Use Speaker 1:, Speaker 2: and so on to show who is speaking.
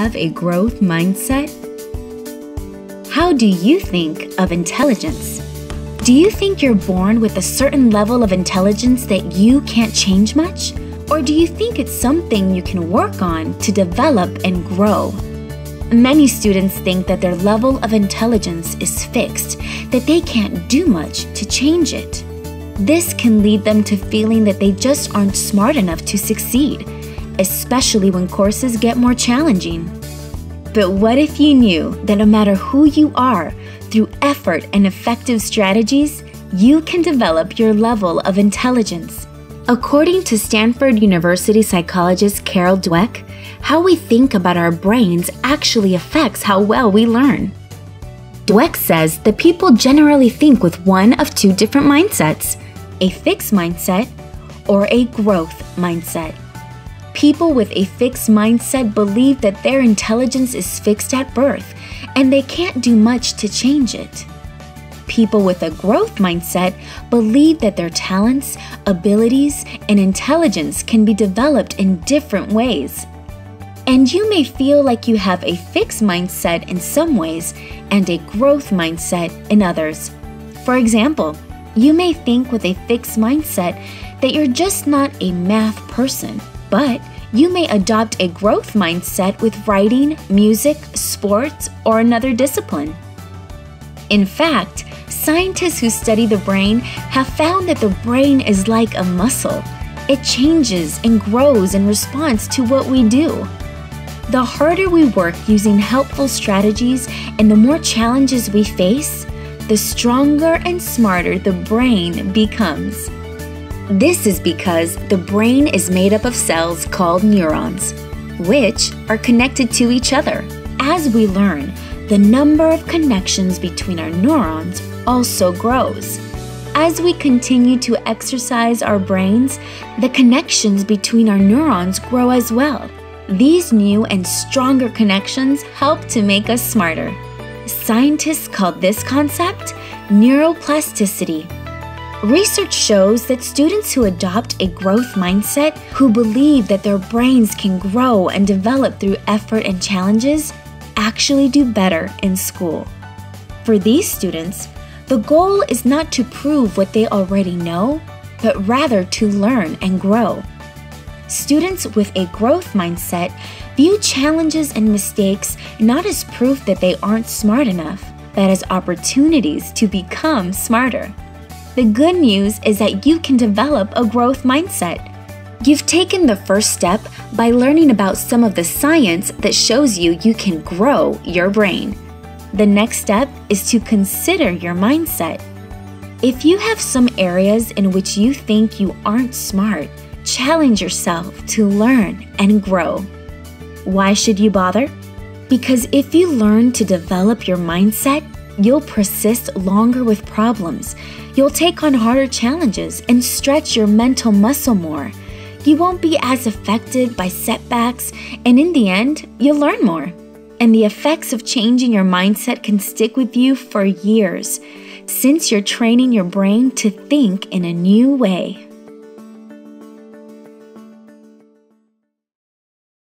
Speaker 1: have a growth mindset? How do you think of intelligence? Do you think you're born with a certain level of intelligence that you can't change much? Or do you think it's something you can work on to develop and grow? Many students think that their level of intelligence is fixed, that they can't do much to change it. This can lead them to feeling that they just aren't smart enough to succeed, especially when courses get more challenging. But what if you knew that no matter who you are, through effort and effective strategies, you can develop your level of intelligence? According to Stanford University psychologist Carol Dweck, how we think about our brains actually affects how well we learn. Dweck says that people generally think with one of two different mindsets, a fixed mindset or a growth mindset. People with a fixed mindset believe that their intelligence is fixed at birth and they can't do much to change it. People with a growth mindset believe that their talents, abilities, and intelligence can be developed in different ways. And you may feel like you have a fixed mindset in some ways and a growth mindset in others. For example, you may think with a fixed mindset that you're just not a math person, but you may adopt a growth mindset with writing, music, sports, or another discipline. In fact, scientists who study the brain have found that the brain is like a muscle. It changes and grows in response to what we do. The harder we work using helpful strategies and the more challenges we face, the stronger and smarter the brain becomes. This is because the brain is made up of cells called neurons, which are connected to each other. As we learn, the number of connections between our neurons also grows. As we continue to exercise our brains, the connections between our neurons grow as well. These new and stronger connections help to make us smarter. Scientists call this concept neuroplasticity. Research shows that students who adopt a growth mindset, who believe that their brains can grow and develop through effort and challenges, actually do better in school. For these students, the goal is not to prove what they already know, but rather to learn and grow. Students with a growth mindset view challenges and mistakes not as proof that they aren't smart enough, but as opportunities to become smarter. The good news is that you can develop a growth mindset. You've taken the first step by learning about some of the science that shows you can grow your brain. The next step is to consider your mindset. If you have some areas in which you think you aren't smart, challenge yourself to learn and grow. Why should you bother? Because if you learn to develop your mindset, you'll persist longer with problems. You'll take on harder challenges and stretch your mental muscle more. You won't be as affected by setbacks, and in the end, you'll learn more. And the effects of changing your mindset can stick with you for years, since you're training your brain to think in a new way.